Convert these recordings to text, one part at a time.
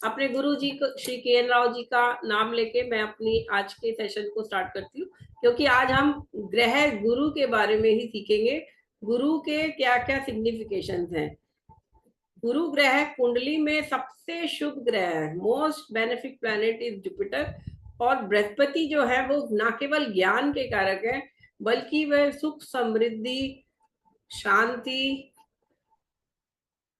अपने गुरु जी को श्री के एन राव जी का नाम लेके मैं अपनी आज के सेशन को स्टार्ट करती हूँ, क्योंकि आज हम ग्रह गुरु के बारे में ही सीखेंगे। गुरु के क्या क्या सिग्निफिकेशंस हैं। गुरु ग्रह कुंडली में सबसे शुभ ग्रह है, most benefic planet is Jupiter. और बृहस्पति जो है वो ना केवल ज्ञान के कारक है, बल्कि वह सुख, समृद्धि, शांति,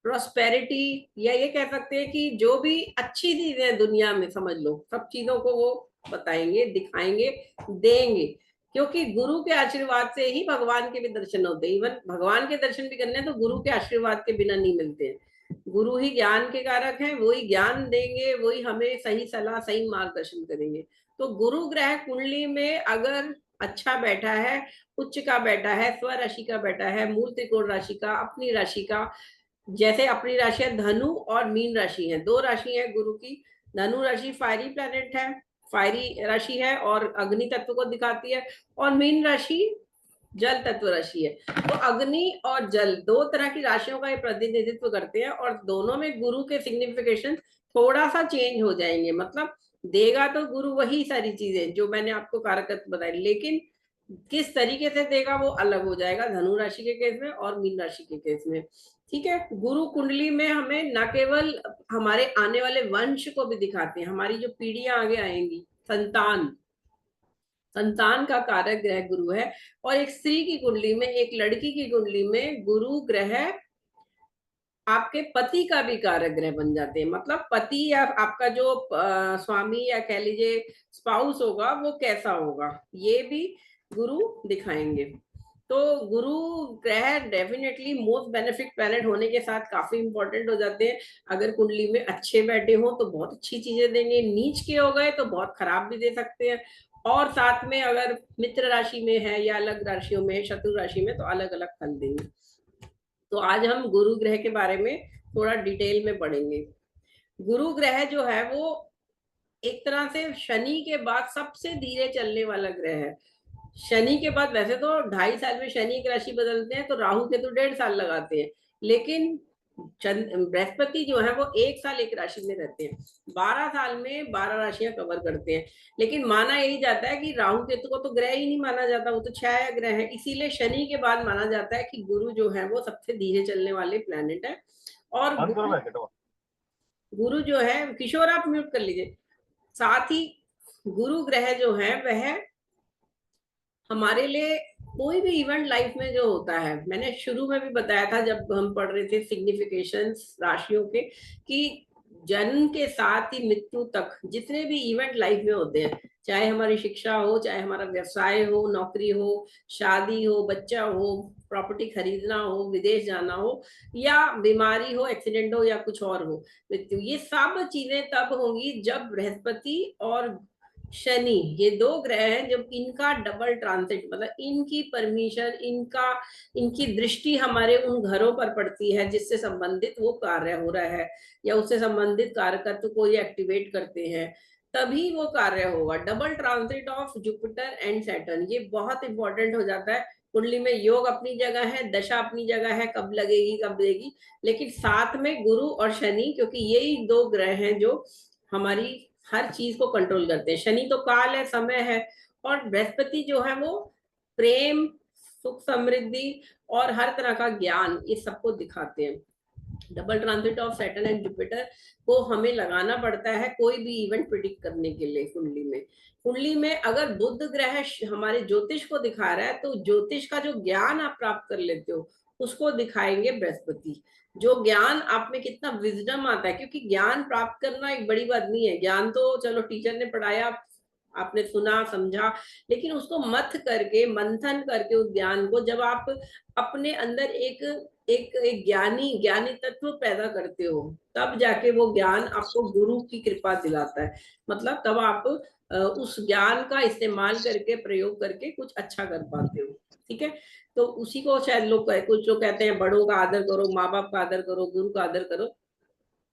प्रोस्पेरिटी, या ये कह सकते हैं कि जो भी अच्छी चीजें हैं दुनिया में, समझ लो सब चीजों को वो बताएंगे, दिखाएंगे, देंगे। क्योंकि गुरु के आशीर्वाद से ही भगवान के भी दर्शन होते हैं। इवन भगवान के दर्शन भी करने हैं तो गुरु के आशीर्वाद के बिना नहीं मिलते हैं। गुरु ही ज्ञान के कारक हैं, वही ज्ञान देंगे, वही हमें सही सलाह, सही मार्गदर्शन करेंगे। तो गुरु ग्रह कुंडली में अगर अच्छा बैठा है, उच्च का बैठा है, स्व राशि का बैठा है, मूल त्रिकोण राशि का, अपनी राशि का, जैसे अपनी राशि है धनु और मीन राशि है, दो राशि है गुरु की। धनु राशि फायरी प्लैनेट है, फायरी राशि है और अग्नि तत्व को दिखाती है। और मीन राशि जल तत्व राशि है। तो अग्नि और जल दो तरह की राशियों का ये प्रतिनिधित्व करते हैं, और दोनों में गुरु के सिग्निफिकेशन थोड़ा सा चेंज हो जाएंगे। मतलब देगा तो गुरु वही सारी चीजें जो मैंने आपको कारकत्व बताई, लेकिन किस तरीके से देगा वो अलग हो जाएगा धनु राशि के केस में और मीन राशि के केस में। ठीक है। गुरु कुंडली में हमें न केवल हमारे आने वाले वंश को भी दिखाते हैं, हमारी जो पीढ़ियां आगे आएंगी, संतान, संतान का कारक ग्रह गुरु है। और एक स्त्री की कुंडली में, एक लड़की की कुंडली में गुरु ग्रह आपके पति का भी कारक ग्रह बन जाते हैं। मतलब पति या आपका जो स्वामी या कह लीजिए स्पाउस होगा वो कैसा होगा, ये भी गुरु दिखाएंगे। तो गुरु ग्रह डेफिनेटली मोस्ट बेनिफिक प्लैनेट होने के साथ काफी इंपॉर्टेंट हो जाते हैं। अगर कुंडली में अच्छे बैठे हो तो बहुत अच्छी चीजें देंगे, नीच के हो गए तो बहुत खराब भी दे सकते हैं। और साथ में अगर मित्र राशि में है या अलग राशियों में, शत्रु राशि में, तो अलग अलग फल देंगे। तो आज हम गुरु ग्रह के बारे में थोड़ा डिटेल में पढ़ेंगे। गुरु ग्रह जो है वो एक तरह से शनि के बाद सबसे धीरे चलने वाला ग्रह है। शनि के बाद वैसे तो 2.5 साल में शनि की राशि बदलते हैं, तो राहु केतु 1.5 साल लगाते हैं, लेकिन बृहस्पति जो है वो 1 साल एक राशि में रहते हैं, 12 साल में 12 राशियां कवर करते हैं। लेकिन माना यही जाता है कि राहु केतु को तो ग्रह ही नहीं माना जाता, वो तो छाया ग्रह है, इसीलिए शनि के बाद माना जाता है कि गुरु जो है वो सबसे धीरे चलने वाले प्लैनेट है। और गुरु जो है, किशोर आप म्यूट कर लीजिए। साथ ही गुरु ग्रह जो है वह हमारे लिए कोई भी इवेंट लाइफ में जो होता है, मैंने शुरू में भी बताया था जब हम पढ़ रहे थे सिग्निफिकेशंस राशियों के, कि जन्म के साथ ही मृत्यु तक जितने भी इवेंट लाइफ में होते हैं, चाहे हमारी शिक्षा हो, चाहे हमारा व्यवसाय हो, नौकरी हो, शादी हो, बच्चा हो, प्रॉपर्टी खरीदना हो, विदेश जाना हो, या बीमारी हो, एक्सीडेंट हो, या कुछ और हो, मृत्यु, ये सब चीजें तब होंगी जब बृहस्पति और शनि, ये दो ग्रह हैं, जब इनका डबल ट्रांसिट, मतलब इनकी परमिशन, इनकी दृष्टि हमारे उन घरों पर पड़ती है जिससे संबंधित वो कार्य हो रहा है, या उससे संबंधित कारकत्व को ये एक्टिवेट करते हैं, तभी वो कार्य होगा। Double transit of Jupiter and Saturn, ये बहुत इंपॉर्टेंट हो जाता है। कुंडली में योग अपनी जगह है, दशा अपनी जगह है, कब लगेगी कब देगी, लेकिन साथ में गुरु और शनि, क्योंकि यही दो ग्रह हैं जो हमारी हर चीज को कंट्रोल करते हैं। शनि तो काल है, समय है, और बृहस्पति जो है वो प्रेम, सुख, समृद्धि और हर तरह का ज्ञान, ये सबको दिखाते हैं। Double transit of Saturn and Jupiter को हमें लगाना पड़ता है कोई भी इवेंट प्रिडिक्ट करने के लिए। कुंडली में अगर बुध ग्रह हमारे ज्योतिष को दिखा रहा है, तो ज्योतिष का जो ज्ञान आप प्राप्त कर लेते हो उसको दिखाएंगे बृहस्पति। जो ज्ञान आप में कितना विजडम आता है, क्योंकि ज्ञान प्राप्त करना एक बड़ी बात नहीं है। ज्ञान तो चलो टीचर ने पढ़ाया, आपने सुना समझा, लेकिन उसको मथ करके, मंथन करके उस ज्ञान को जब आप अपने अंदर एक एक एक ज्ञानी तत्व पैदा करते हो, तब जाके वो ज्ञान आपको गुरु की कृपा दिलाता है। मतलब तब आप उस ज्ञान का इस्तेमाल करके, प्रयोग करके कुछ अच्छा कर पाते हो। ठीक है। तो उसी को शायद लोग, कुछ लोग कहते हैं बड़ों का आदर करो, माँ बाप का आदर करो, गुरु का आदर करो।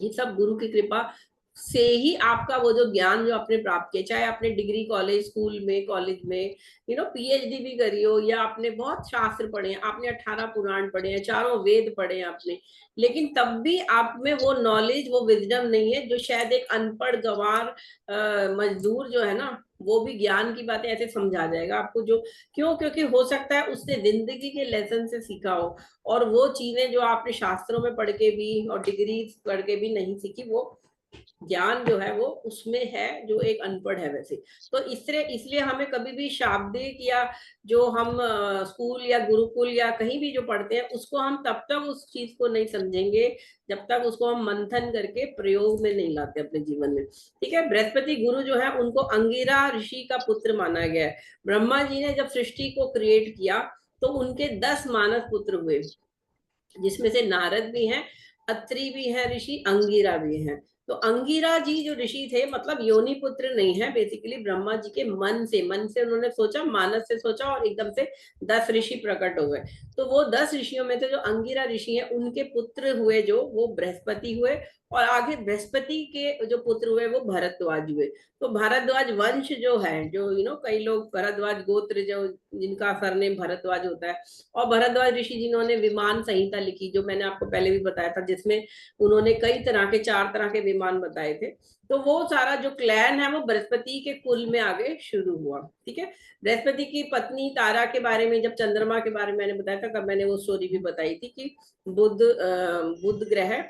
ये सब गुरु की कृपा से ही आपका वो जो ज्ञान जो आपने प्राप्त किया, चाहे आपने डिग्री कॉलेज स्कूल में कॉलेज में पीएचडी भी करी हो, या आपने बहुत शास्त्र पढ़े हैं, आपने 18 पुराण पढ़े हैं, चारों वेद पढ़े हैं आपने, लेकिन तब भी आप में वो नॉलेज वो विजडम नहीं है जो शायद एक अनपढ़ गंवार मजदूर जो है ना, वो भी ज्ञान की बातें ऐसे समझा जाएगा आपको। जो क्यों? क्योंकि हो सकता है उसने जिंदगी के लेसन से सीखा हो, और वो चीजें जो आपने शास्त्रों में पढ़ के भी और डिग्री पढ़ के भी नहीं सीखी, वो ज्ञान जो है वो उसमें है जो एक अनपढ़ है वैसे। तो इसलिए हमें कभी भी शाब्दिक या जो हम स्कूल या गुरुकुल या कहीं भी जो पढ़ते हैं, उसको हम तब तक उस चीज को नहीं समझेंगे जब तक उसको हम मंथन करके प्रयोग में नहीं लाते अपने जीवन में। ठीक है। बृहस्पति गुरु जो है उनको अंगिरा ऋषि का पुत्र माना गया है। ब्रह्मा जी ने जब सृष्टि को क्रिएट किया तो उनके 10 मानस पुत्र हुए, जिसमें से नारद भी हैं, अत्रि भी है ऋषि, अंगिरा भी है। तो अंगिरा जी जो ऋषि थे, मतलब योनि पुत्र नहीं है, बेसिकली ब्रह्मा जी के मन से उन्होंने सोचा, मानस से सोचा, और एकदम से 10 ऋषि प्रकट हो गए। तो वो 10 ऋषियों में से जो अंगिरा ऋषि हैं, उनके पुत्र हुए जो वो बृहस्पति हुए, और आगे बृहस्पति के जो पुत्र हुए वो भरद्वाज हुए। तो भारद्वाज वंश जो है, जो कई लोग भरद्वाज गोत्र जो जिनका सरनेम भरद्वाज होता है, और भरद्वाज ऋषि जिन्होंने विमान संहिता लिखी, जो मैंने आपको पहले भी बताया था, जिसमें उन्होंने कई तरह के 4 तरह के विमान बताए थे। तो वो सारा जो क्लैन है वो बृहस्पति के कुल में आगे शुरू हुआ। ठीक है। बृहस्पति की पत्नी तारा के बारे में, जब चंद्रमा के बारे में मैंने बताया था, तब मैंने वो स्टोरी भी बताई थी कि बुध ग्रह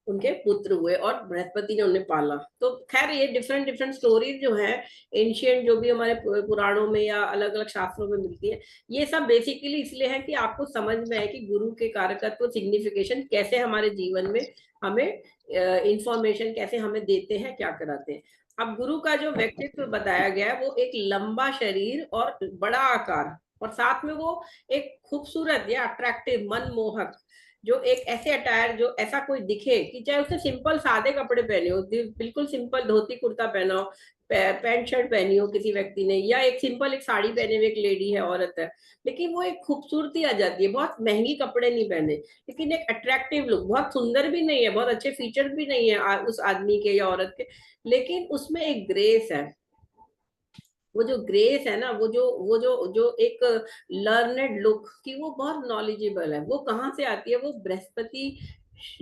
उनके पुत्र हुए और बृहस्पति ने उन्हें पाला। तो खैर ये डिफरेंट डिफरेंट स्टोरीज जो है एंशियंट, जो भी हमारे पुराणों में या अलग अलग शास्त्रों में मिलती है, ये सब बेसिकली इसलिए है कि आपको समझ में आए कि गुरु के कारकत्व, सिग्निफिकेशन कैसे हमारे जीवन में हमें इंफॉर्मेशन कैसे हमें देते हैं, क्या कराते हैं। अब गुरु का जो व्यक्तित्व बताया गया है वो एक लंबा शरीर और बड़ा आकार, और साथ में वो एक खूबसूरत या अट्रैक्टिव, मनमोहक, जो एक ऐसे अटायर, जो ऐसा कोई दिखे कि चाहे उसने सिंपल सादे कपड़े पहने हो, बिल्कुल सिंपल धोती कुर्ता पहना हो, पैंट शर्ट पहनी हो किसी व्यक्ति ने, या एक सिंपल एक साड़ी पहने हुए एक लेडी है, औरत है, लेकिन वो एक खूबसूरती आ जाती है। बहुत महंगी कपड़े नहीं पहने, लेकिन एक अट्रैक्टिव लुक, बहुत सुंदर भी नहीं है, बहुत अच्छे फीचर्स भी नहीं है उस आदमी के या औरत के, लेकिन उसमें एक ग्रेस है। वो जो ग्रेस है ना, वो जो एक लर्नेड लुक की, वो बहुत नॉलेजेबल है। वो कहाँ से आती है? वो बृहस्पति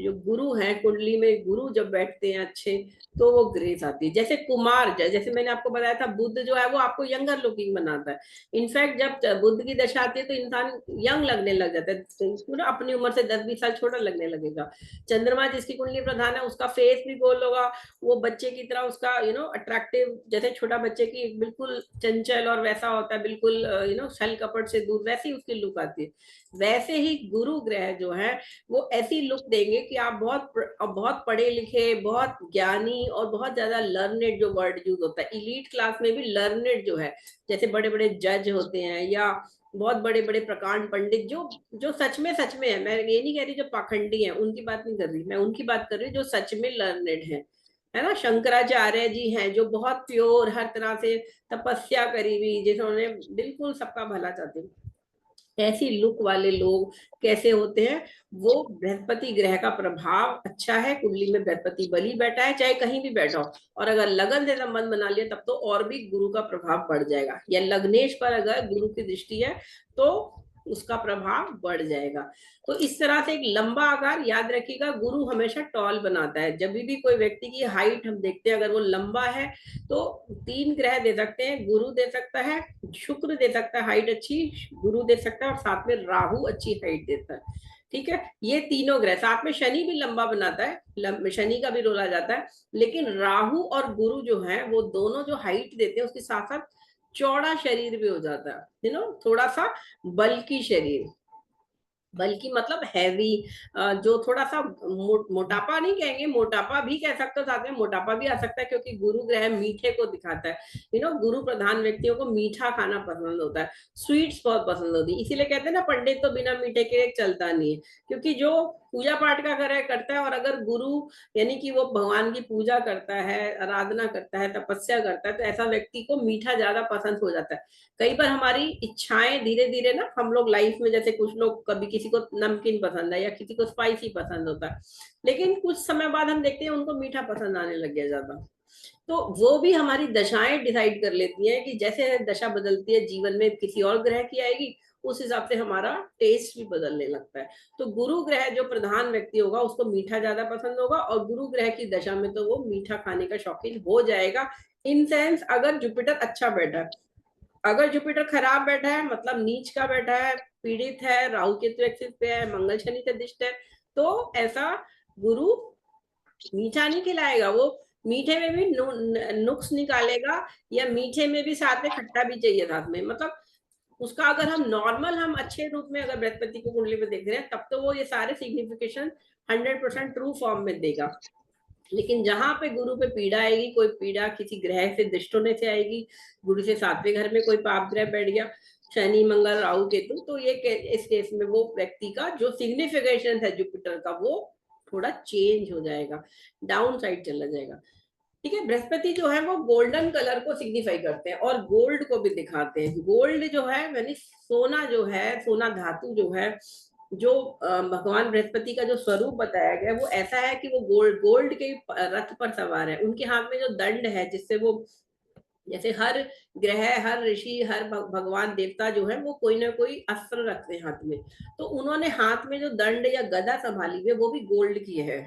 जो गुरु है, कुंडली में गुरु जब बैठते हैं अच्छे, तो वो ग्रेस आती है। जैसे कुमार, जैसे मैंने आपको बताया था, बुद्ध जो है वो आपको यंगर लुकिंग बनाता है। इनफैक्ट जब बुद्ध की दशा आती है तो इंसान यंग लगने लग जाता है, अपनी उम्र से 10-20 साल छोटा लगने लगेगा। चंद्रमा जिसकी कुंडली प्रधान है, उसका फेस भी गोल होगा, वो बच्चे की तरह, उसका अट्रैक्टिव, जैसे छोटा बच्चे की बिल्कुल चंचल और वैसा होता है, बिल्कुल छल कपट से दूर, वैसी उसकी लुक आती है। वैसे ही गुरु ग्रह जो है वो ऐसी लुक देंगे कि आप बहुत पढ़े लिखे, बहुत ज्ञानी और बहुत ज्यादा लर्नेड, जो वर्ड यूज होता है इलीट क्लास में भी, लर्नेड जो है, जैसे बड़े बड़े जज होते हैं, या बहुत बड़े बड़े प्रकांड पंडित, जो जो सच में है, मैं ये नहीं कह रही जो पाखंडी है उनकी बात नहीं कर रही, मैं उनकी बात कर रही हूँ जो सच में लर्नेड है ना। शंकराचार्य जी हैं जो बहुत प्योर, हर तरह से तपस्या करी हुई, जैसे उन्होंने बिल्कुल सबका भला चाहते हैं, ऐसी लुक वाले लोग कैसे होते हैं? वो बृहस्पति ग्रह का प्रभाव अच्छा है, कुंडली में बृहस्पति बली बैठा है, चाहे कहीं भी बैठा हो, और अगर लगन से संबंध बना लिया तब तो और भी गुरु का प्रभाव बढ़ जाएगा, या लग्नेश पर अगर गुरु की दृष्टि है तो उसका प्रभाव बढ़ जाएगा। तो इस तरह से एक लंबा आकार, याद रखिएगा गुरु हमेशा टॉल बनाता है। जब भी कोई व्यक्ति की हाइट हम देखते हैं, अगर वो लंबा है तो 3 ग्रह दे सकते हैं, गुरु दे सकता है, शुक्र दे सकता है हाइट अच्छी, गुरु दे सकता है, और साथ में राहु अच्छी हाइट देता है। ठीक है। ये तीनों ग्रह, साथ में शनि भी लंबा बनाता है, शनि का भी रोल आ जाता है, लेकिन राहु और गुरु जो है वो दोनों जो हाइट देते हैं, उसके साथ साथ चौड़ा शरीर भी हो जाता है, थोड़ा सा बल्कि शरीर, बल्कि मतलब हैवी, जो थोड़ा सा मोटापा नहीं कहेंगे, मोटापा भी कह सकते हो, साथ में मोटापा भी आ सकता है, क्योंकि गुरु ग्रह मीठे को दिखाता है। गुरु प्रधान व्यक्तियों को मीठा खाना पसंद होता है, स्वीट्स बहुत पसंद होती है, इसीलिए कहते हैं ना, पंडित तो बिना मीठे के चलता नहीं है, क्योंकि जो पूजा पाठ का करता है, और अगर गुरु यानी कि वो भगवान की पूजा करता है, आराधना करता है, तपस्या करता है, तो ऐसा व्यक्ति को मीठा ज्यादा पसंद हो जाता है। कई बार हमारी इच्छाएं धीरे धीरे ना, हम लोग लाइफ में, जैसे कुछ लोग, कभी किसी को नमकीन पसंद है या किसी को स्पाइसी पसंद होता है, लेकिन कुछ समय बाद हम देखते हैं उनको मीठा पसंद आने लग गया ज्यादा। तो वो भी हमारी दशाएं डिसाइड कर लेती हैं कि जैसे दशा बदलती है, जीवन में किसी और ग्रह की आएगी, उस हिसाब से हमारा टेस्ट भी बदलने लगता है। तो गुरु ग्रह जो प्रधान व्यक्ति होगा उसको मीठा ज्यादा पसंद होगा, और गुरु ग्रह की दशा में तो वो मीठा खाने का शौकीन हो जाएगा। इन सेंस, अगर जुपिटर अच्छा बैठा है, अगर जुपिटर खराब बैठा है, मतलब नीच का बैठा है, पीड़ित है, राहु केतु एक्सिस पे है, मंगल शनि से दिष्ट है, तो ऐसा गुरु मीठा नहीं खिलाएगा। वो मीठे में भी नुक्स निकालेगा, या मीठे में भी साथ में खट्टा भी चाहिए साथ में। मतलब उसका अगर हम नॉर्मल, हम अच्छे रूप में अगर बृहस्पति को कुंडली में देख रहे हैं, तब तो वो ये सारे सिग्निफिकेशन 100% ट्रू फॉर्म में देगा। लेकिन जहां पे गुरु पे पीड़ा आएगी, कोई पीड़ा किसी ग्रह से दृष्ट होने से आएगी, गुरु से 7वें घर में कोई पाप ग्रह बैठ गया, शनि मंगल राहु केतु, तो ये इस केस में वो व्यक्ति का जो सिग्निफिकेशन है जुपिटर का, वो थोड़ा चेंज हो जाएगा, डाउन साइड चला जाएगा। ठीक है। बृहस्पति जो है वो गोल्डन कलर को सिग्निफाई करते हैं और गोल्ड को भी दिखाते हैं। गोल्ड जो है, यानी सोना जो है, सोना धातु जो है, जो भगवान बृहस्पति का जो स्वरूप बताया गया वो ऐसा है कि वो गोल्ड गोल्ड के रथ पर सवार है। उनके हाथ में जो दंड है, जिससे वो, जैसे हर ग्रह, हर ऋषि, हर भगवान देवता जो है वो कोई ना कोई अस्त्र रखते हैं हाथ में, तो उन्होंने हाथ में जो दंड या गदा संभाली हुई है वो भी गोल्ड की है।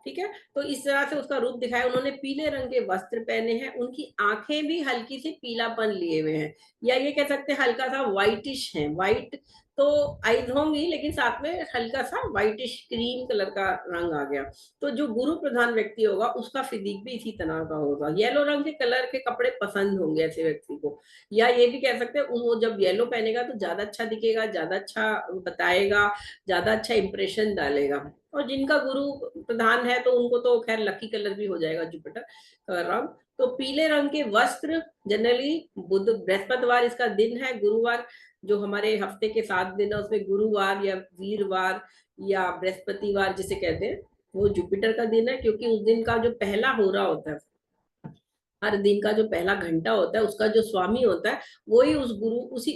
ठीक है। तो इस तरह से उसका रूप दिखाया। उन्होंने पीले रंग के वस्त्र पहने हैं, उनकी आंखें भी हल्की सी पीलापन लिए हुए हैं, या ये कह सकते हैं हल्का सा व्हाइटिश है। व्हाइट तो आईज होंगी, लेकिन साथ में हल्का सा व्हाइटिश क्रीम कलर का रंग आ गया। तो जो गुरु प्रधान व्यक्ति होगा उसका फिजिक भी इसी तरह का होगा। येलो रंग के कलर के कपड़े पसंद होंगे ऐसे व्यक्ति को, या ये भी कह सकते हैं वो जब येलो पहनेगा तो ज्यादा अच्छा दिखेगा, ज्यादा अच्छा बताएगा, ज्यादा अच्छा इंप्रेशन डालेगा। और जिनका गुरु प्रधान है तो उनको तो खैर लकी कलर भी हो जाएगा जुपिटर का रंग। तो पीले रंग के वस्त्र जनरली, बुध बृहस्पतिवार इसका दिन है, गुरुवार जो हमारे हफ्ते के 7 दिन है उसमें गुरुवार या वीरवार या बृहस्पतिवार जिसे कहते हैं, वो जुपिटर का दिन है, क्योंकि उस दिन का जो पहला होरा होता है, हर दिन का जो पहला घंटा होता है, उसका जो स्वामी होता है वही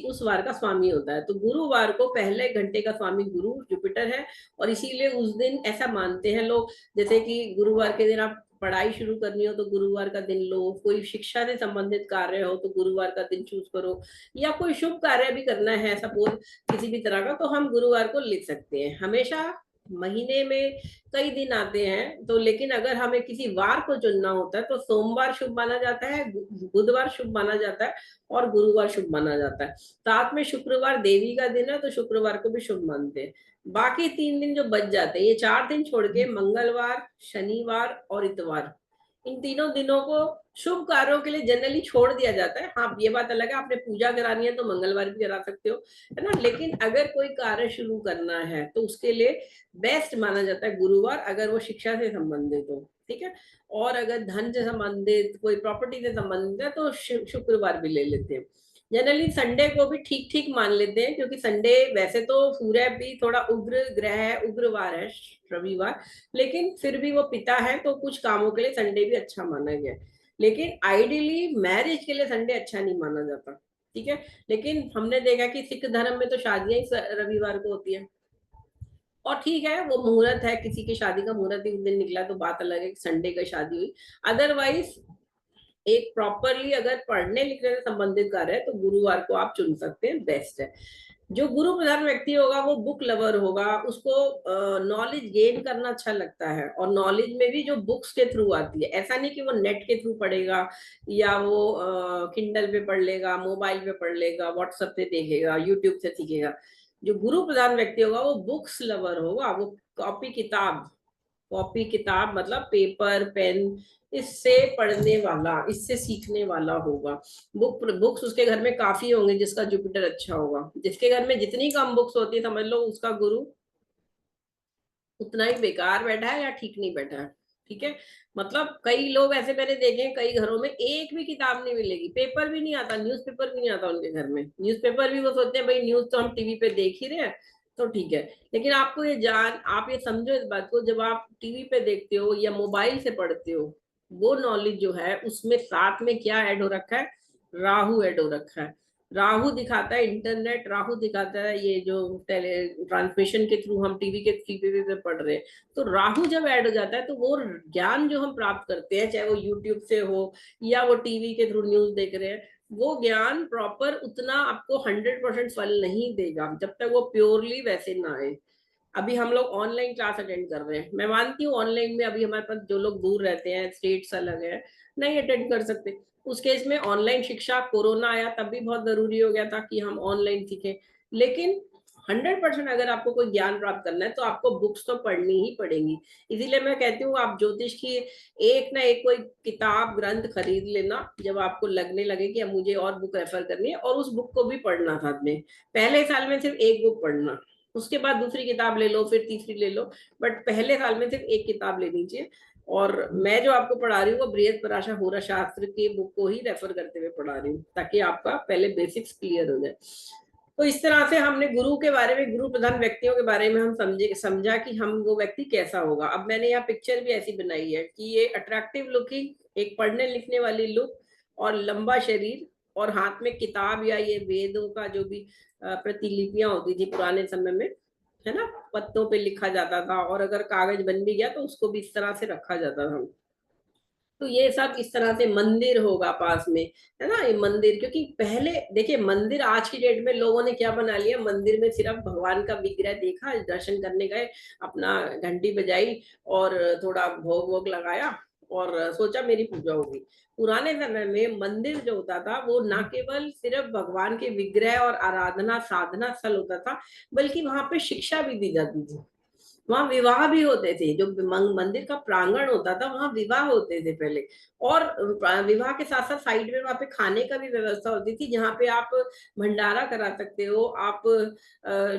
उस वार का स्वामी होता है। तो गुरुवार को पहले घंटे का स्वामी गुरु जुपिटर है, और इसीलिए उस दिन ऐसा मानते हैं लोग, जैसे कि गुरुवार के दिन आप पढ़ाई शुरू करनी हो तो गुरुवार का दिन लो, कोई शिक्षा से संबंधित कार्य हो तो गुरुवार का दिन चूज करो, या कोई शुभ कार्य भी करना है सपोज किसी भी तरह का, तो हम गुरुवार को लिख सकते हैं। हमेशा महीने में कई दिन आते हैं, तो लेकिन अगर हमें किसी वार को चुनना होता है तो सोमवार शुभ माना जाता है, बुधवार शुभ माना जाता है, और गुरुवार शुभ माना जाता है। साथ में शुक्रवार देवी का दिन है तो शुक्रवार को भी शुभ मानते हैं। बाकी 3 दिन जो बच जाते हैं, ये 4 दिन छोड़ के मंगलवार, शनिवार और इतवार, इन तीनों दिनों को शुभ कार्यों के लिए जनरली छोड़ दिया जाता है। हाँ, ये बात अलग है, आपने पूजा करानी है तो मंगलवार भी करा सकते हो, है ना। लेकिन अगर कोई कार्य शुरू करना है तो उसके लिए बेस्ट माना जाता है गुरुवार, अगर वो शिक्षा से संबंधित हो। ठीक है। और अगर धन से संबंधित, कोई प्रॉपर्टी से संबंधित है तो शुक्रवार भी ले लेते हैं। जनरली संडे को भी ठीक ठीक मान लेते हैं, क्योंकि संडे वैसे तो सूर्य भी थोड़ा उग्र ग्रह है, उग्रवार है रविवार, लेकिन फिर भी वो पिता है तो कुछ कामों के लिए संडे भी अच्छा माना गया। लेकिन आइडियली मैरिज के लिए संडे अच्छा नहीं माना जाता। ठीक है। लेकिन हमने देखा कि सिख धर्म में तो शादियां ही रविवार को होती है, और ठीक है, वो मुहूर्त है, किसी की शादी का मुहूर्त ही उस दिन निकला तो बात अलग है, संडे का शादी हुई। अदरवाइज एक प्रॉपरली अगर पढ़ने लिखने से संबंधित कार्य है तो गुरुवार को आप चुन सकते हैं, बेस्ट है। जो गुरु प्रधान व्यक्ति होगा वो बुक लवर होगा, उसको नॉलेज गेन करना अच्छा लगता है, और नॉलेज में भी जो बुक्स के थ्रू आती है, ऐसा नहीं कि वो नेट के थ्रू पढ़ेगा या वो किंडल पे पढ़ लेगा, मोबाइल पे पढ़ लेगा, व्हाट्सएप पे देखेगा, यूट्यूब से सीखेगा। जो गुरु प्रधान व्यक्ति होगा वो बुक्स लवर होगा, वो कॉपी किताब मतलब पेपर पेन, इससे पढ़ने वाला, इससे सीखने वाला होगा। बुक्स उसके घर में काफी होंगे जिसका जुपिटर अच्छा होगा। जिसके घर में जितनी कम बुक्स होती है, समझ लो उसका गुरु उतना ही बेकार बैठा है या ठीक नहीं बैठा है। ठीक है। मतलब कई लोग ऐसे मैंने देखे हैं, कई घरों में एक भी किताब नहीं मिलेगी, पेपर भी नहीं आता, न्यूज़पेपर भी नहीं आता उनके घर में। न्यूज़पेपर भी वो सोचते हैं भाई न्यूज तो हम टीवी पे देख ही रहे हैं, तो ठीक है। लेकिन आपको ये आप ये समझो इस बात को, जब आप टीवी पे देखते हो या मोबाइल से पढ़ते हो, वो नॉलेज जो है उसमें साथ में क्या ऐड हो रखा है, राहु ऐड हो रखा है। राहु दिखाता है इंटरनेट, राहु दिखाता है ये जो टेली ट्रांसमिशन के थ्रू हम टीवी के टीवी पे पढ़ रहे हैं। तो राहु जब ऐड हो जाता है तो वो ज्ञान जो हम प्राप्त करते हैं, चाहे वो यूट्यूब से हो या वो टीवी के थ्रू न्यूज देख रहे हैं, वो ज्ञान प्रॉपर उतना आपको 100% फल नहीं देगा जब तक वो प्योरली वैसे ना आए। अभी हम लोग ऑनलाइन क्लास अटेंड कर रहे हैं, मैं मानती हूँ ऑनलाइन में अभी हमारे पास जो लोग दूर रहते हैं, स्टेट्स अलग है, नहीं अटेंड कर सकते। उस केस में ऑनलाइन शिक्षा, कोरोना आया तब भी बहुत जरूरी हो गया था कि हम ऑनलाइन सीखें। लेकिन 100% अगर आपको कोई ज्ञान प्राप्त करना है तो आपको बुक्स तो पढ़नी ही पड़ेंगी। इसीलिए मैं कहती हूँ आप ज्योतिष की एक ना एक कोई किताब ग्रंथ खरीद लेना, जब आपको लगने लगे कि अब मुझे और बुक रेफर करनी है, और उस बुक को भी पढ़ना साथ में। पहले साल में सिर्फ एक बुक पढ़ना, उसके बाद दूसरी किताब ले लो, फिर तीसरी ले लो, बट पहले साल में सिर्फ एक किताब लेनी चाहिए। और मैं जो आपको पढ़ा रही हूँ वो बृहद पराशर होरा शास्त्र की बुक को ही रेफर करते हुए पढ़ा रही हूँ, ताकि आपका पहले बेसिक्स क्लियर हो जाए। तो इस तरह से हमने गुरु के बारे में, गुरु प्रधान व्यक्तियों के बारे में हम समझा कि हम वो व्यक्ति कैसा होगा। अब मैंने यहाँ पिक्चर भी ऐसी बनाई है कि ये अट्रैक्टिव लुकिंग, एक पढ़ने लिखने वाली लुक, और लंबा शरीर, और हाथ में किताब या ये वेदों का जो भी प्रतिलिपियां होती थी पुराने समय में, है ना, पत्तों पे लिखा जाता था, और अगर कागज बन भी गया तो उसको भी इस तरह से रखा जाता था। तो ये सब इस तरह से मंदिर होगा पास में, है ना, ये मंदिर। क्योंकि पहले देखिए, मंदिर आज की डेट में लोगों ने क्या बना लिया, मंदिर में सिर्फ भगवान का विग्रह देखा, दर्शन करने गए, अपना घंटी बजाई और थोड़ा भोग वोग लगाया और सोचा मेरी पूजा होगी। पुराने समय में मंदिर जो होता था वो ना केवल सिर्फ भगवान के विग्रह और आराधना साधना स्थल होता था, बल्कि वहां पे शिक्षा भी दी जाती थी। वहां विवाह भी होते थे, जो मंदिर का प्रांगण होता था वहां विवाह होते थे पहले। और विवाह के साथ साथ साइड में वहां पे खाने का भी व्यवस्था होती थी, जहाँ पे आप भंडारा करा सकते हो। आप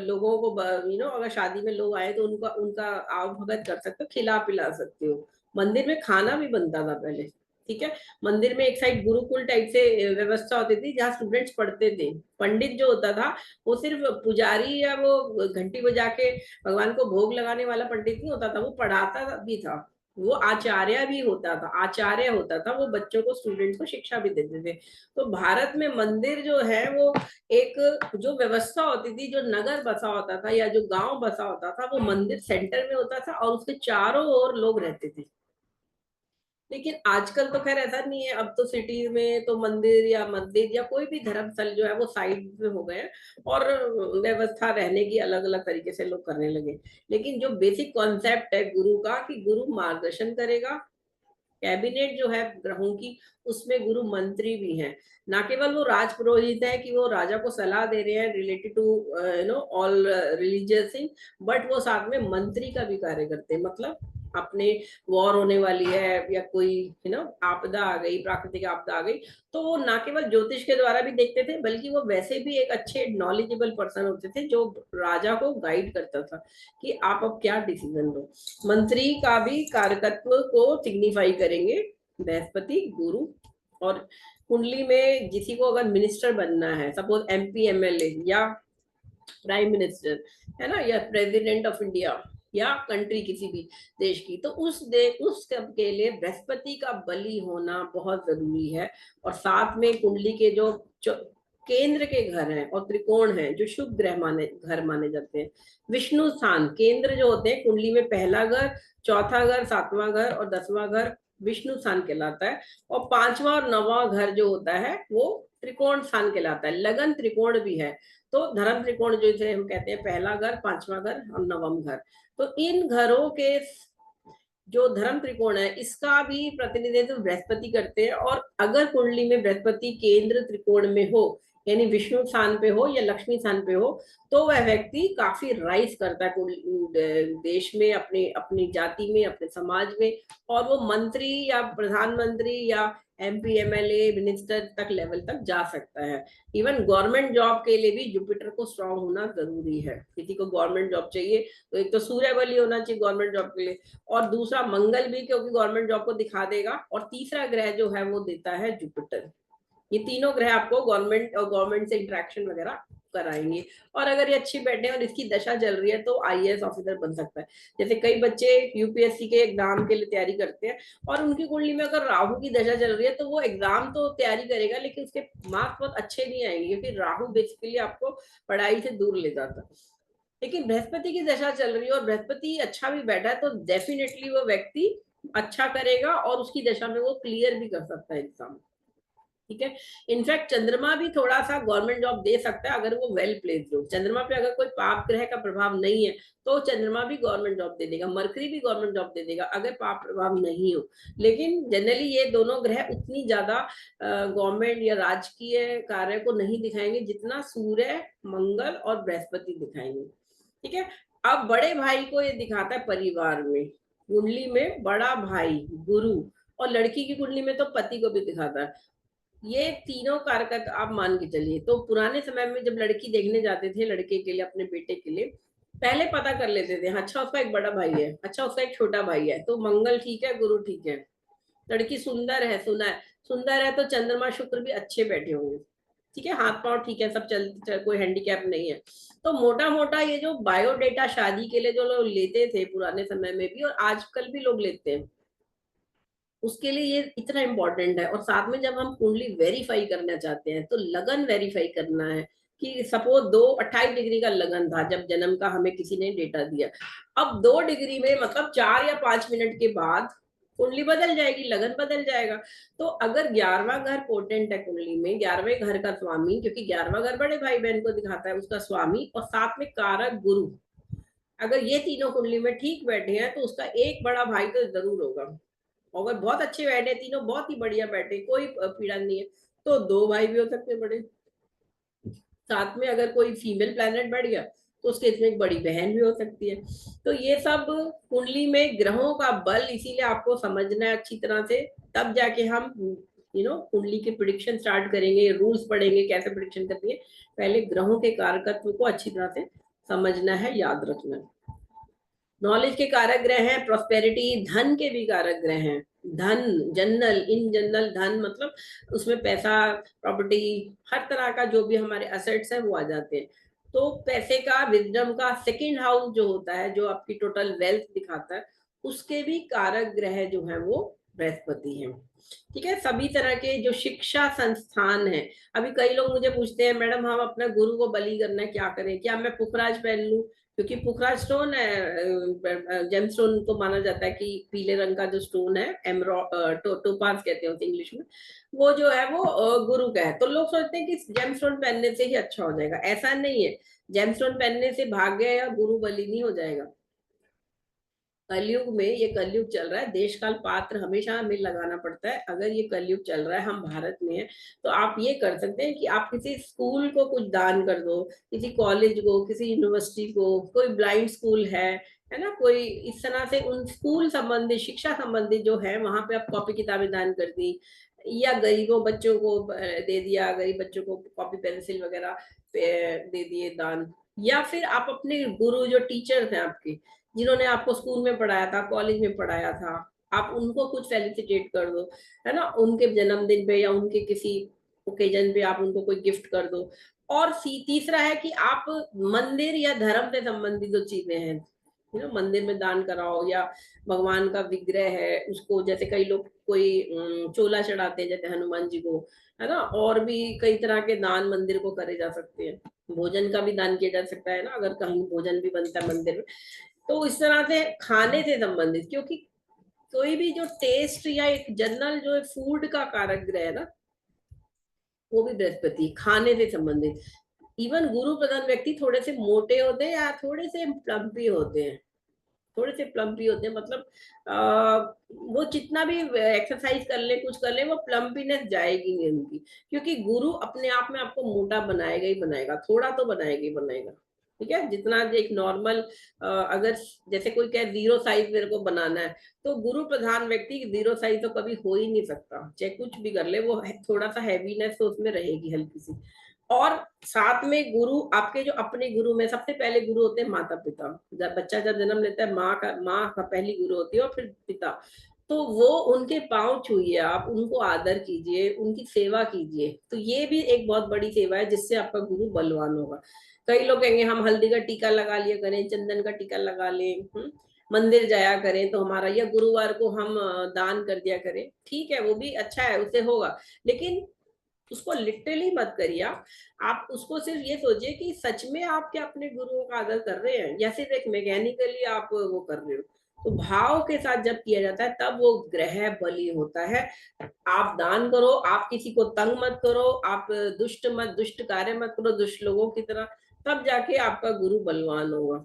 लोगों को अगर शादी में लोग आए तो उनका उनका आवभगत कर सकते हो, खिला पिला सकते हो। मंदिर में खाना भी बनता था पहले, ठीक है। मंदिर में एक साइड गुरुकुल टाइप से व्यवस्था होती थी जहाँ स्टूडेंट्स पढ़ते थे। पंडित जो होता था वो सिर्फ पुजारी या वो घंटी बजा के भगवान को भोग लगाने वाला पंडित नहीं होता था, वो पढ़ाता भी था, वो आचार्य भी होता था, आचार्य होता था, वो बच्चों को, स्टूडेंट्स को शिक्षा भी देते थे। तो भारत में मंदिर जो है वो एक जो व्यवस्था होती थी, जो नगर बसा होता था या जो गांव बसा होता था, वो मंदिर सेंटर में होता था और उसके चारों ओर लोग रहते थे। लेकिन आजकल तो खैर ऐसा नहीं है, अब तो सिटीज में तो मंदिर या मस्जिद या कोई भी धर्मस्थल जो है वो साइड में हो गए हैं, और व्यवस्था रहने की अलग अलग तरीके से लोग करने लगे। लेकिन जो बेसिक कॉन्सेप्ट है गुरु का, कि गुरु मार्गदर्शन करेगा, कैबिनेट जो है ग्रहों की, उसमें गुरु मंत्री भी हैं। ना केवल वो राज पुरोहित है कि वो राजा को सलाह दे रहे हैं related to all religious thing, but वो साथ में मंत्री का भी कार्य करते हैं। मतलब अपने वॉर होने वाली है या कोई आपदा आ गई, प्राकृतिक आपदा आ गई, तो वो ना केवल ज्योतिष के द्वारा भी देखते थे, बल्कि वो वैसे भी एक अच्छे नॉलेजेबल पर्सन होते थे जो राजा को गाइड करता था कि आप अब क्या डिसीजन लो। मंत्री का भी कारकत्व को सिग्निफाई करेंगे बृहस्पति, गुरु। और कुंडली में किसी को अगर मिनिस्टर बनना है, सपोज एमपी एमएलए या प्राइम मिनिस्टर, है ना, या प्रेसिडेंट ऑफ इंडिया या कंट्री किसी भी देश की, तो उस सब के लिए बृहस्पति का बलि होना बहुत जरूरी है। और साथ में कुंडली के जो केंद्र के घर हैं और त्रिकोण हैं जो शुभ ग्रह घर माने जाते हैं। विष्णु स्थान केंद्र जो होते हैं कुंडली में, पहला घर, चौथा घर, सातवां घर और 10वां घर विष्णु स्थान कहलाता है। और 5वां और 9वां घर जो होता है वो त्रिकोण स्थान कहलाता है। लगन त्रिकोण भी है, तो धर्म त्रिकोण जो इसे हम कहते हैं, पहला घर, 5वां घर और 9वां घर। तो इन घरों के जो धर्म त्रिकोण है इसका भी प्रतिनिधित्व बृहस्पति करते हैं। और अगर कुंडली में बृहस्पति केंद्र त्रिकोण में हो, यानी विष्णु स्थान पे हो या लक्ष्मी स्थान पे हो, तो वह व्यक्ति काफी राइज करता है देश में, अपने अपनी जाति में, अपने समाज में, और वो मंत्री या प्रधानमंत्री या एमपी एमएलए मिनिस्टर तक लेवल तक जा सकता है। इवन गवर्नमेंट जॉब के लिए भी जुपिटर को स्ट्रांग होना जरूरी है। किसी को गवर्नमेंट जॉब चाहिए तो एक तो सूर्य बल ही होना चाहिए गवर्नमेंट जॉब के लिए, और दूसरा मंगल भी, क्योंकि गवर्नमेंट जॉब को दिखा देगा, और तीसरा ग्रह जो है वो देता है जुपिटर। ये तीनों ग्रह आपको गवर्नमेंट से इंटरेक्शन वगैरह कराएंगे। और अगर ये अच्छी बैठे और इसकी दशा चल रही है तो आईएएस ऑफिसर बन सकता है। जैसे कई बच्चे यूपीएससी के एग्जाम के लिए तैयारी करते हैं और उनकी कुंडली में अगर राहु की दशा चल रही है तो वो एग्जाम तो तैयारी करेगा लेकिन उसके मार्क्स बहुत अच्छे नहीं आएंगे, क्योंकि राहु बेसिकली आपको पढ़ाई से दूर ले जाता है। लेकिन बृहस्पति की दशा चल रही है और बृहस्पति अच्छा भी बैठा है तो डेफिनेटली वो व्यक्ति अच्छा करेगा और उसकी दशा में वो क्लियर भी कर सकता है एग्जाम। ठीक है। इनफैक्ट चंद्रमा भी थोड़ा सा गवर्नमेंट जॉब दे सकता है अगर वो वेल प्लेस्ड हो। चंद्रमा पे अगर कोई पाप ग्रह का प्रभाव नहीं है तो चंद्रमा भी गवर्नमेंट जॉब दे देगा, मरकरी भी गवर्नमेंट जॉब दे देगा अगर पाप प्रभाव नहीं हो। लेकिन जनरली ये दोनों ग्रह उतनी ज्यादा गवर्नमेंट या राजकीय कार्य को नहीं दिखाएंगे जितना सूर्य, मंगल और बृहस्पति दिखाएंगे। ठीक है। अब बड़े भाई को ये दिखाता है परिवार में, कुंडली में बड़ा भाई गुरु, और लड़की की कुंडली में तो पति को भी दिखाता है। ये तीनों कारक आप मान के चलिए। तो पुराने समय में जब लड़की देखने जाते थे लड़के के लिए, अपने बेटे के लिए, पहले पता कर लेते थे, अच्छा उसका एक बड़ा भाई है, अच्छा उसका एक छोटा भाई है, तो मंगल ठीक है, गुरु ठीक है, लड़की सुंदर है, सुंदर है तो चंद्रमा शुक्र भी अच्छे बैठे होंगे। ठीक है, हाथ पांव ठीक है, सब चल कोई हैंडीकैप नहीं है। तो मोटा मोटा ये जो बायोडेटा शादी के लिए जो लोग लेते थे पुराने समय में भी और आजकल भी लोग लेते हैं, उसके लिए ये इतना इम्पोर्टेंट है। और साथ में जब हम कुंडली वेरीफाई करना चाहते हैं तो लगन वेरीफाई करना है कि सपोज 28 डिग्री का लगन था जब जन्म का हमें किसी ने डेटा दिया, अब 2 डिग्री में मतलब 4 या 5 मिनट के बाद कुंडली बदल जाएगी, लगन बदल जाएगा। तो अगर 11वां घर पोटेंट है कुंडली में, 11वें घर का स्वामी, क्योंकि 11वां घर बड़े भाई बहन को दिखाता है, उसका स्वामी और साथ में कारक गुरु, अगर ये तीनों कुंडली में ठीक बैठे हैं तो उसका एक बड़ा भाई तो जरूर होगा। अगर बहुत अच्छे बैठे, तीनों बहुत ही बढ़िया बैठे, कोई पीड़ा नहीं है, तो 2 भाई भी हो सकते बड़े। साथ में अगर कोई फीमेल प्लैनेट बढ़ गया तो उसके इसमें एक बड़ी बहन भी हो सकती है। तो ये सब कुंडली में ग्रहों का बल, इसीलिए आपको समझना है अच्छी तरह से, तब जाके हम कुंडली के प्रिडिक्शन स्टार्ट करेंगे, रूल्स पढ़ेंगे कैसे प्रिडिक्शन करनी है। पहले ग्रहों के कारकत्व को अच्छी तरह से समझना है, याद रखना है। नॉलेज के कारक ग्रह हैं, प्रोस्पेरिटी, धन के भी कारक ग्रह हैं। धन जनरल, इन जनरल धन मतलब उसमें पैसा, प्रॉपर्टी, हर तरह का जो भी हमारे असेट्स हैं वो आ जाते हैं। तो पैसे का, विजडम का सेकंड हाउस जो होता है, जो आपकी टोटल वेल्थ दिखाता है, उसके भी कारक ग्रह जो है वो बृहस्पति हैं। ठीक है। सभी तरह के जो शिक्षा संस्थान है, अभी कई लोग मुझे पूछते हैं मैडम हम अपना गुरु को बलि करना है, क्या करें, क्या मैं पुखराज पहन लूं, क्योंकि पुखराज स्टोन है, जेम स्टोन को माना जाता है कि पीले रंग का जो स्टोन है, टोपाज कहते हैं उसे इंग्लिश में, वो जो है वो गुरु का है। तो लोग सोचते हैं कि जेम स्टोन पहनने से ही अच्छा हो जाएगा, ऐसा नहीं है। जेम स्टोन पहनने से भाग्य या गुरु बलि नहीं हो जाएगा। कलयुग में, ये कलयुग चल रहा है, देश काल पात्र हमेशा हमें लगाना पड़ता है। अगर ये कलयुग चल रहा है, हम भारत में हैं, तो आप ये कर सकते हैं कि आप किसी स्कूल को कुछ दान कर दो, किसी कॉलेज को, किसी यूनिवर्सिटी को, कोई ब्लाइंड स्कूल है ना, कोई इस तरह से उन स्कूल संबंधित, शिक्षा संबंधित जो है वहां पे आप कॉपी किताबें दान कर दी, या गरीबों बच्चों को दे दिया, गरीब बच्चों को कॉपी पेंसिल वगैरह दे दिए दान। या फिर आप अपने गुरु जो टीचर थे आपके, जिन्होंने आपको स्कूल में पढ़ाया था, कॉलेज में पढ़ाया था, आप उनको कुछ फेलिसिटेट कर दो, है ना, उनके जन्मदिन पे या उनके किसी ओकेजन पे आप उनको कोई गिफ्ट कर दो। और तीसरा है कि आप मंदिर या धर्म से संबंधित जो चीजें हैं, मंदिर में दान कराओ, या भगवान का विग्रह है उसको, जैसे कई लोग कोई चोला चढ़ाते हैं जैसे हनुमान जी को, है ना, और भी कई तरह के दान मंदिर को करे जा सकते हैं। भोजन का भी दान किया जा सकता है ना, अगर कहीं भोजन भी बनता है मंदिर में। तो इस तरह से खाने से संबंधित, क्योंकि कोई भी जो टेस्ट या एक जनरल जो फूड का कारक ग्रह है ना, वो भी बृहस्पति, खाने से संबंधित। इवन गुरु प्रधान व्यक्ति थोड़े से मोटे होते हैं या थोड़े से प्लम्पी होते हैं, थोड़े से प्लम्पी होते हैं, मतलब वो जितना भी एक्सरसाइज कर ले, कुछ कर ले, वो प्लम्पीनेस जाएगी नहीं उनकी, क्योंकि गुरु अपने आप में आपको मोटा बनाएगा ही बनाएगा, थोड़ा तो बनाएगा ही बनाएगा। ठीक है। जितना एक नॉर्मल, अगर जैसे कोई कहे 0 साइज मेरे को बनाना है, तो गुरु प्रधान व्यक्ति 0 साइज तो कभी हो ही नहीं सकता, चाहे कुछ भी कर ले, वो थोड़ा सा हैवीनेस तो उसमें रहेगी हल्की सी। और साथ में गुरु, आपके जो अपने गुरु में सबसे पहले गुरु होते हैं माता पिता। जब बच्चा जन्म लेता है, माँ का पहली गुरु होती है और फिर पिता। तो वो उनके पांव छूइए, आप उनको आदर कीजिए, उनकी सेवा कीजिए। तो ये भी एक बहुत बड़ी सेवा है जिससे आपका गुरु बलवान होगा। कई लोग कहेंगे हम हल्दी का टीका लगा लिया करें, चंदन का टीका लगा लें, मंदिर जाया करें तो हमारा, या गुरुवार को हम दान कर दिया करें, ठीक है वो भी अच्छा है, उससे होगा। लेकिन उसको लिटरली मत करिए। आप उसको सिर्फ ये सोचिए कि सच में आप क्या अपने गुरुओं का आदर कर रहे हैं, या सिर्फ एक मैकेनिकली आप वो कर रहे हो। तो भाव के साथ जब किया जाता है तब वो ग्रह बली होता है। आप दान करो, आप किसी को तंग मत करो, आप दुष्ट कार्य मत करो दुष्ट लोगों की तरह, तब जाके आपका गुरु बलवान होगा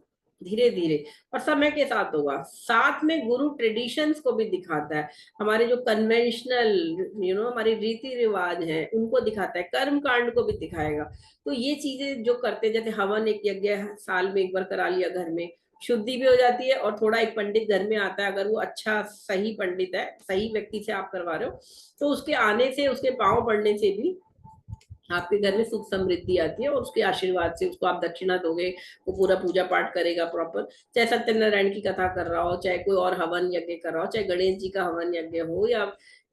धीरे धीरे, और समय के साथ होगा। साथ में गुरु ट्रेडिशंस को भी दिखाता है, हमारे जो कन्वेंशनल हमारे रीति रिवाज हैं उनको दिखाता है, कर्म कांड को भी दिखाएगा। तो ये चीजें जो करते हैं, जैसे हवन एक यज्ञ साल में एक बार करा लिया घर में, शुद्धि भी हो जाती है, और थोड़ा एक पंडित घर में आता है, अगर वो अच्छा सही पंडित है, सही व्यक्ति से आप करवा रहे हो, तो उसके आने से, उसके पांव पड़ने से भी आपके घर में सुख समृद्धि आती है, और उसके आशीर्वाद से उसको आप दक्षिणा दोगे, वो पूरा पूजा पाठ करेगा प्रॉपर, चाहे सत्यनारायण की कथा कर रहा हो, चाहे कोई और हवन यज्ञ कर रहा हो, चाहे गणेश जी का हवन यज्ञ हो, या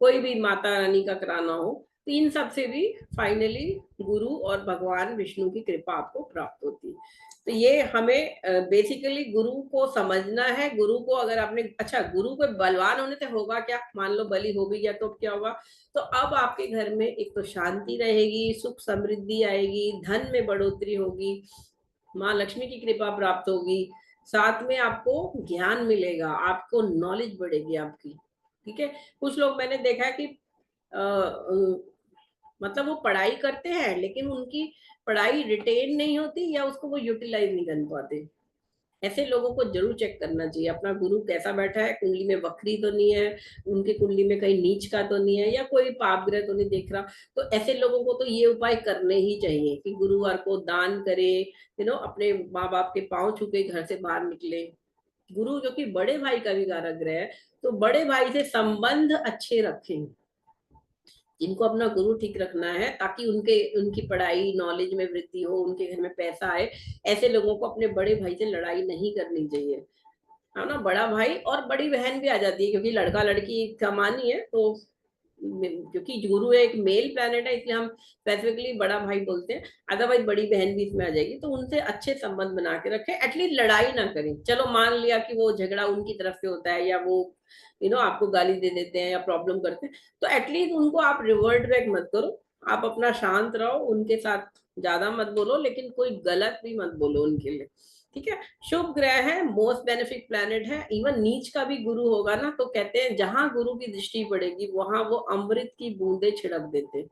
कोई भी माता रानी का कराना हो, तो इन सब से भी फाइनली गुरु और भगवान विष्णु की कृपा आपको प्राप्त होती है। तो ये हमें बेसिकली गुरु को समझना है। गुरु को अगर आपने, अच्छा गुरु को बलवान होने से होगा क्या, मान लो बलि हो भी गया तो क्या होगा, तो अब आपके घर में एक तो शांति रहेगी, सुख समृद्धि आएगी, धन में बढ़ोतरी होगी, माँ लक्ष्मी की कृपा प्राप्त होगी, साथ में आपको ज्ञान मिलेगा, आपको नॉलेज बढ़ेगी आपकी। ठीक है, कुछ लोग मैंने देखा है कि मतलब वो पढ़ाई करते हैं लेकिन उनकी पढ़ाई रिटेन नहीं होती, या उसको वो यूटिलाइज नहीं कर पाते। ऐसे लोगों को जरूर चेक करना चाहिए अपना गुरु कैसा बैठा है, कुंडली में वक्री तो नहीं है, उनकी कुंडली में कहीं नीच का तो नहीं है, या कोई पाप ग्रह तो नहीं देख रहा। तो ऐसे लोगों को तो ये उपाय करने ही चाहिए कि गुरुवार को दान करे, अपने माँ बाप के पांव छू के घर से बाहर निकले। गुरु जो कि बड़े भाई का भी कारक ग्रह है, तो बड़े भाई से संबंध अच्छे रखें, जिनको अपना गुरु ठीक रखना है, ताकि उनके उनकी पढ़ाई नॉलेज में वृद्धि हो, उनके घर में पैसा आए। ऐसे लोगों को अपने बड़े भाई से लड़ाई नहीं करनी चाहिए, है ना। बड़ा भाई और बड़ी बहन भी आ जाती है, क्योंकि लड़का लड़की समान ही है, तो क्योंकि गुरु एक मेल प्लैनेट है इसलिए हम स्पेसिफिकली बड़ा भाई बोलते हैं, अदरवाइज बड़ी बहन भी इसमें आ जाएगी। तो उनसे अच्छे संबंध बना के रखें, एटलीस्ट लड़ाई ना करें। चलो मान लिया कि वो झगड़ा उनकी तरफ से होता है, या वो आपको गाली दे देते हैं या प्रॉब्लम करते हैं, तो एटलीस्ट उनको आप रिवर्ट बैक मत करो, आप अपना शांत रहो, उनके साथ ज्यादा मत बोलो, लेकिन कोई गलत भी मत बोलो उनके लिए। ठीक है, शुभ ग्रह है, मोस्ट बेनिफिक प्लैनेट है। इवन नीच का भी गुरु होगा ना, तो कहते हैं जहां गुरु की दृष्टि पड़ेगी वहां वो अमृत की बूंदे छिड़क देते हैं।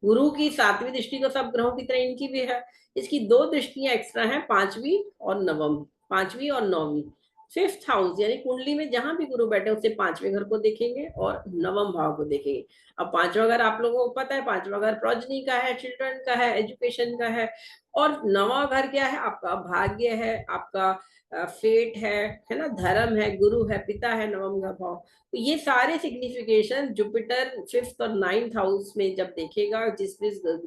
गुरु की 7वीं दृष्टि तो सब ग्रहों की तरह इनकी भी है, इसकी 2 दृष्टियां एक्स्ट्रा हैं, 5वीं और नवम, 5वीं और 9वीं। 5th हाउस यानी कुंडली में जहां भी गुरु बैठे उससे 5वें घर को देखेंगे और नवम भाव को देखेंगे। अब 5वां घर आप लोगों को पता है, 5वां घर प्रोजनी का है, चिल्ड्रन का है, एजुकेशन का है। और 9वां घर क्या है, आपका भाग्य है, आपका फेट है ना, धर्म है, गुरु है, पिता है, नवम का भाव। तो ये सारे सिग्निफिकेशन जुपिटर 5th और 9th हाउस में जब देखेगा, जिस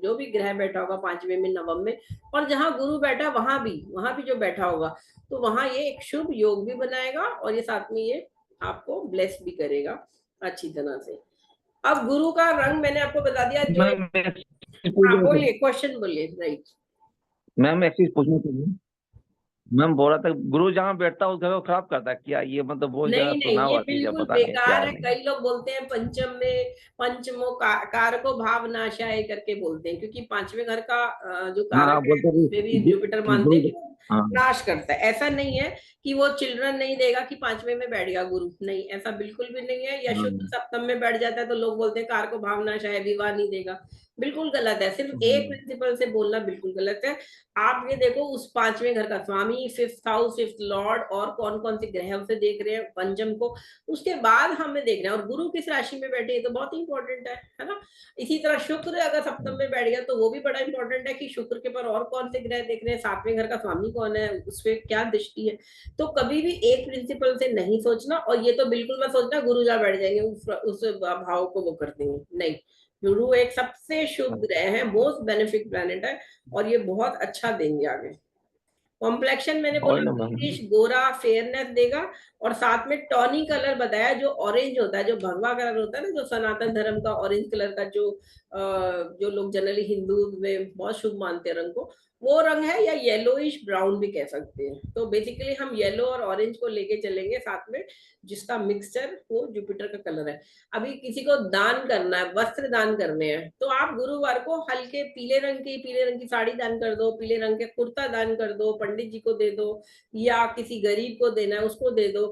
जो भी ग्रह बैठा होगा 5वें में, नवम में, और जहां गुरु बैठा वहां भी जो बैठा होगा, तो वहां ये एक शुभ योग भी बनाएगा, और ये साथ में ये आपको ब्लेस भी करेगा अच्छी तरह से। अब गुरु का रंग मैंने आपको बता दिया, जो मैम हाँ बोलिए, क्वेश्चन बोलिए। राइट मैम एक चीज पूछना चाहिए। मैम बोल रहा था गुरु जहाँ बैठता है उस घर को खराब करता है क्या, ये मतलब बहुत जगह नहीं सुना नहीं, ये हुआ चीज है, बिल्कुल पता नहीं क्या बेकार है है। नहीं। कई लोग बोलते हैं पंचम में, पंचमो कारको भाव नाशाय करके बोलते हैं, क्योंकि 5वें घर का जो हाँ कारक हाँ, है बोलते उसमें भी जुपिटर मानते गुरु। हैं कि वो हाँ। नाश करता है। ऐसा नहीं है कि वो चिल्ड्रन नहीं देगा कि 5वें में बैठ गया गुरु, नहीं, ऐसा बिल्कुल भी नहीं है। या शुद्ध हाँ, सप्तम में बैठ जाता है तो लोग बोलते हैं कारको भाव नाशाय, विवाह नहीं देगा, बिल्कुल गलत है। सिर्फ एक हाँ, प्रिंसिपल से बोलना बिल्कुल गलत है। आप ये देखो उस 5वें घर का स्वामी, 5th हाउस, 5th लॉर्ड, और कौन कौन से ग्रह उसे देख रहे हैं पंचम को, उसके बाद हमें देखना है, और गुरु किस राशि में बैठे तो बहुत इंपॉर्टेंट है ना। इसी तरह शुक्र अगर सप्तम में बैठ गया तो वो भी बड़ा इंपॉर्टेंट है कि शुक्र के पर और कौन से ग्रह देख रहे हैं, 7वें घर का स्वामी कौन है, उस पर क्या दृष्टि है। तो कभी भी एक प्रिंसिपल से नहीं सोचना, और ये तो बिल्कुल मत सोचना गुरु जा बैठ जाएंगे उस भाव को वो कर देंगे, नहीं। गुरु एक सबसे शुभ ग्रह है, मोस्ट बेनिफिक प्लैनेट है, और ये बहुत अच्छा देंगे आगे। कॉम्प्लेक्शन मैंने और बोला ना मैम। ब्रिटिश गोरा फेयरनेस देगा, और साथ में टॉनी कलर बताया जो ऑरेंज होता है, जो भगवा कलर होता है ना, जो सनातन धर्म का ऑरेंज कलर का जो लोग जनरली हिंदू में बहुत शुभ मानते हैं रंग को, वो रंग है, या येलोइश ब्राउन भी कह सकते हैं। तो बेसिकली हम येलो और ऑरेंज को लेके चलेंगे साथ में, जिसका मिक्सचर वो जुपिटर का कलर है। अभी किसी को दान करना है, वस्त्र दान करने हैं, तो आप गुरुवार को हल्के पीले रंग की साड़ी दान कर दो, पीले रंग के कुर्ता दान कर दो, पंडित जी को दे दो, या किसी गरीब को देना है उसको दे दो,